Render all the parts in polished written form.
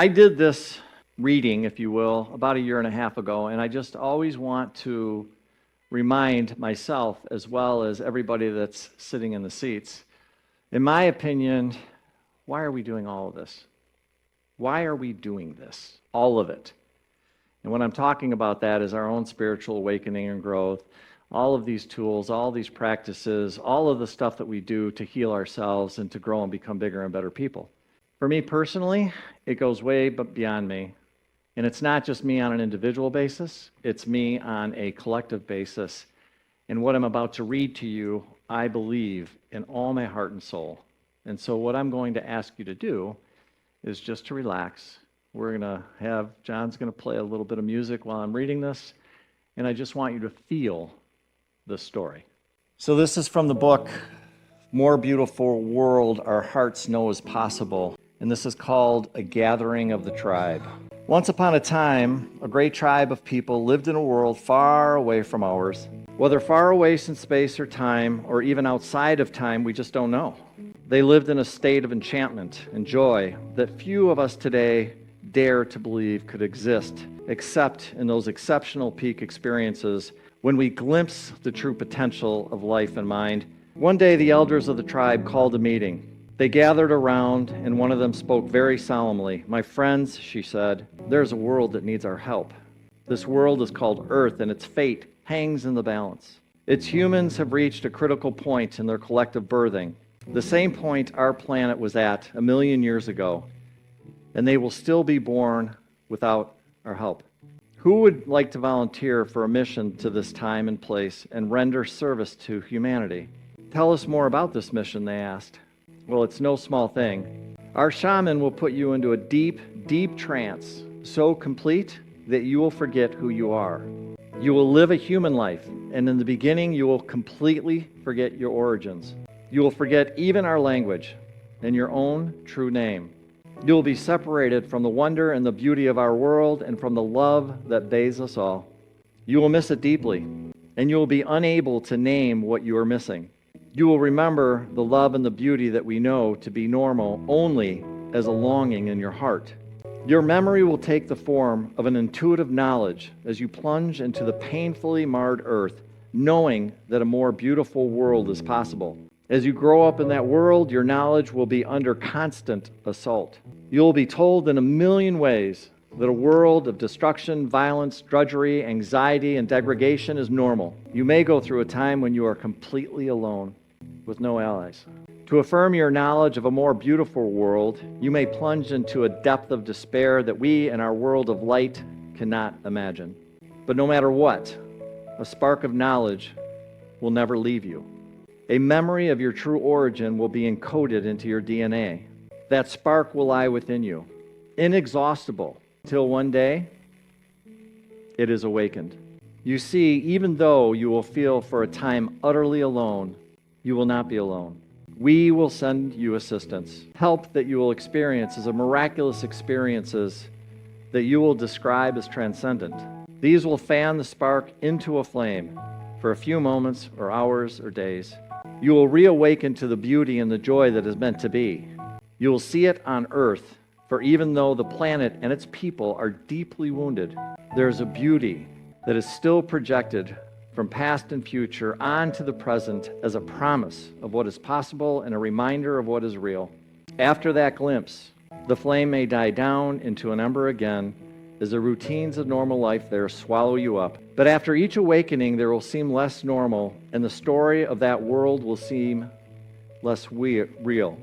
I did this reading, if you will, about a year and a half ago, and I just always want to remind myself as well as everybody that's sitting in the seats. In my opinion, why are we doing all of this? Why are we doing this? All of it. And what I'm talking about that is our own spiritual awakening and growth, all of these tools, all these practices, all of the stuff that we do to heal ourselves and to grow and become bigger and better people. For me personally, it goes way beyond me. And it's not just me on an individual basis, it's me on a collective basis. And what I'm about to read to you, I believe in all my heart and soul. And so what I'm going to ask you to do is just to relax. John's going to play a little bit of music while I'm reading this, and I just want you to feel the story. So this is from the book, More Beautiful World Our Hearts Know Is Possible, and this is called A Gathering of the Tribe. Once upon a time, a great tribe of people lived in a world far away from ours. Whether far away in space or time, or even outside of time, we just don't know. They lived in a state of enchantment and joy that few of us today dare to believe could exist, except in those exceptional peak experiences when we glimpse the true potential of life and mind. One day, the elders of the tribe called a meeting. They gathered around, and one of them spoke very solemnly. "My friends," she said, "there's a world that needs our help. This world is called Earth, and its fate hangs in the balance. Its humans have reached a critical point in their collective birthing, the same point our planet was at 1,000,000 years ago, and they will still be born without our help. Who would like to volunteer for a mission to this time and place and render service to humanity?" "Tell us more about this mission," they asked. "Well, it's no small thing. Our shaman will put you into a deep, deep trance, so complete that you will forget who you are. You will live a human life, and in the beginning you will completely forget your origins. You will forget even our language and your own true name. You will be separated from the wonder and the beauty of our world and from the love that bathes us all. You will miss it deeply, and you will be unable to name what you are missing. You will remember the love and the beauty that we know to be normal only as a longing in your heart. Your memory will take the form of an intuitive knowledge as you plunge into the painfully marred earth, knowing that a more beautiful world is possible. As you grow up in that world, your knowledge will be under constant assault. You will be told in 1,000,000 ways that a world of destruction, violence, drudgery, anxiety, and degradation is normal. You may go through a time when you are completely alone, with no allies. To affirm your knowledge of a more beautiful world, you may plunge into a depth of despair that we in our world of light cannot imagine. But no matter what, a spark of knowledge will never leave you. A memory of your true origin will be encoded into your DNA. That spark will lie within you, inexhaustible, till one day it is awakened. You see, even though you will feel for a time utterly alone, you will not be alone. We will send you assistance. Help that you will experience is a miraculous experiences that you will describe as transcendent. These will fan the spark into a flame for a few moments or hours or days. You will reawaken to the beauty and the joy that is meant to be. You will see it on earth, for even though the planet and its people are deeply wounded, there is a beauty that is still projected from past and future onto the present as a promise of what is possible and a reminder of what is real. After that glimpse, the flame may die down into an ember again as the routines of normal life there swallow you up. But after each awakening, there will seem less normal, and the story of that world will seem less real.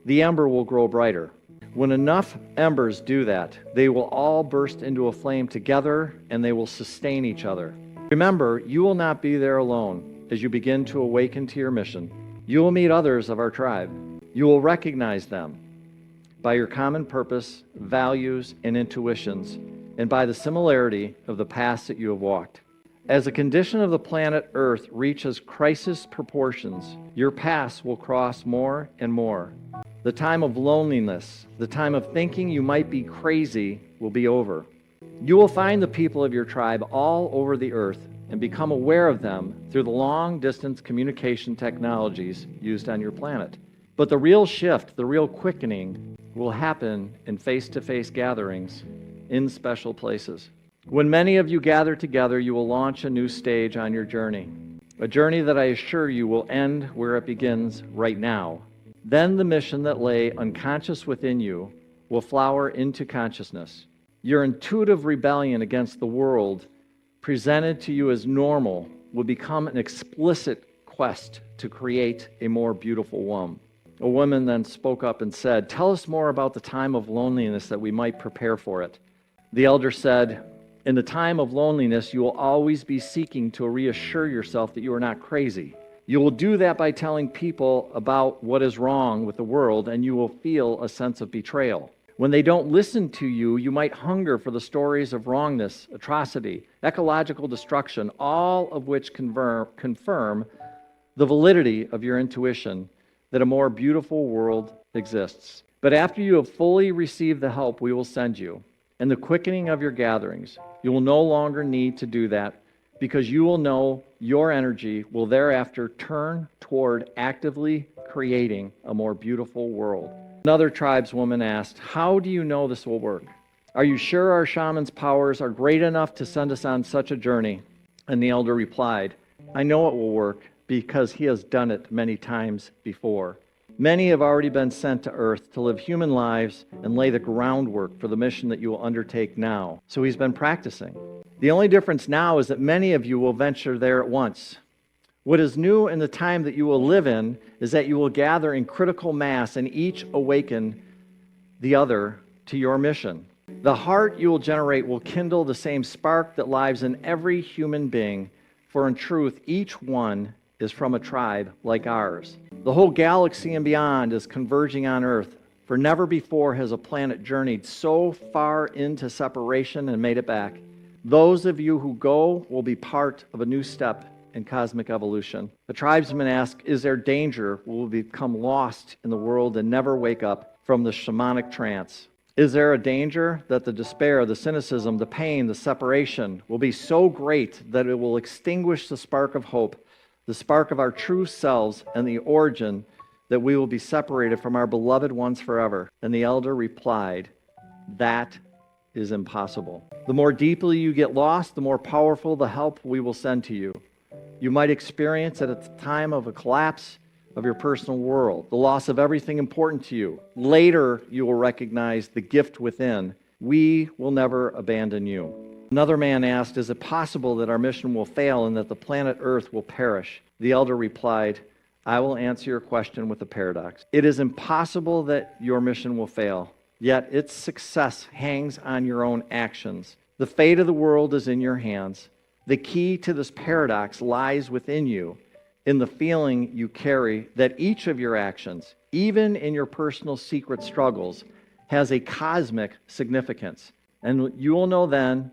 The ember will grow brighter. When enough embers do that, they will all burst into a flame together, and they will sustain each other. Remember, you will not be there alone as you begin to awaken to your mission. You will meet others of our tribe. You will recognize them by your common purpose, values, and intuitions, and by the similarity of the paths that you have walked. As a condition of the planet Earth reaches crisis proportions, your paths will cross more and more. The time of loneliness, the time of thinking you might be crazy will be over. You will find the people of your tribe all over the earth and become aware of them through the long-distance communication technologies used on your planet. But the real shift, the real quickening, will happen in face-to-face gatherings in special places. When many of you gather together, you will launch a new stage on your journey, a journey that I assure you will end where it begins right now. Then the mission that lay unconscious within you will flower into consciousness. Your intuitive rebellion against the world, presented to you as normal, will become an explicit quest to create a more beautiful woman. A woman then spoke up and said, "Tell us more about the time of loneliness that we might prepare for it." The elder said, "In the time of loneliness, you will always be seeking to reassure yourself that you are not crazy. You will do that by telling people about what is wrong with the world, and you will feel a sense of betrayal. When they don't listen to you, you might hunger for the stories of wrongness, atrocity, ecological destruction, all of which confirm the validity of your intuition that a more beautiful world exists. But after you have fully received the help we will send you and the quickening of your gatherings, you will no longer need to do that, because you will know your energy will thereafter turn toward actively creating a more beautiful world." Another tribeswoman asked, "How do you know this will work? Are you sure our shaman's powers are great enough to send us on such a journey?" And the elder replied, "I know it will work because he has done it many times before. Many have already been sent to Earth to live human lives and lay the groundwork for the mission that you will undertake now. So he's been practicing. The only difference now is that many of you will venture there at once. What is new in the time that you will live in is that you will gather in critical mass and each awaken the other to your mission. The heart you will generate will kindle the same spark that lives in every human being, for in truth, each one is from a tribe like ours. The whole galaxy and beyond is converging on Earth, for never before has a planet journeyed so far into separation and made it back. Those of you who go will be part of a new step in cosmic evolution." The tribesman asked, "Is there danger we will become lost in the world and never wake up from the shamanic trance? Is there a danger that the despair, the cynicism, the pain, the separation will be so great that it will extinguish the spark of hope, the spark of our true selves, and the origin that we will be separated from our beloved ones forever?" And the elder replied, "That is impossible. The more deeply you get lost, the more powerful the help we will send to you. You might experience it at the time of a collapse of your personal world, the loss of everything important to you. Later, you will recognize the gift within. We will never abandon you." Another man asked, "Is it possible that our mission will fail and that the planet Earth will perish?" The elder replied, "I will answer your question with a paradox. It is impossible that your mission will fail, yet its success hangs on your own actions. The fate of the world is in your hands. The key to this paradox lies within you, in the feeling you carry that each of your actions, even in your personal secret struggles, has a cosmic significance. And you will know then,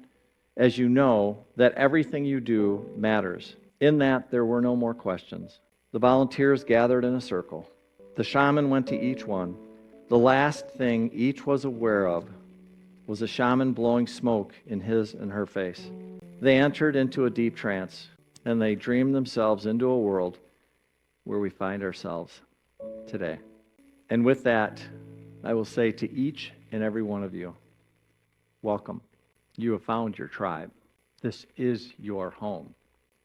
as you know, that everything you do matters." In that, there were no more questions. The volunteers gathered in a circle. The shaman went to each one. The last thing each was aware of was a shaman blowing smoke in his and her face. They entered into a deep trance, and they dreamed themselves into a world where we find ourselves today. And with that, I will say to each and every one of you, welcome. You have found your tribe. This is your home.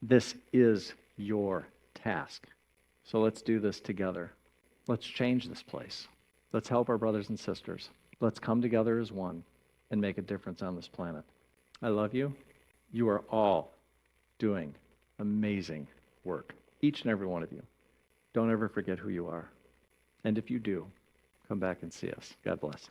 This is your task. So let's do this together. Let's change this place. Let's help our brothers and sisters. Let's come together as one and make a difference on this planet. I love you. You are all doing amazing work, each and every one of you. Don't ever forget who you are. And if you do, come back and see us. God bless.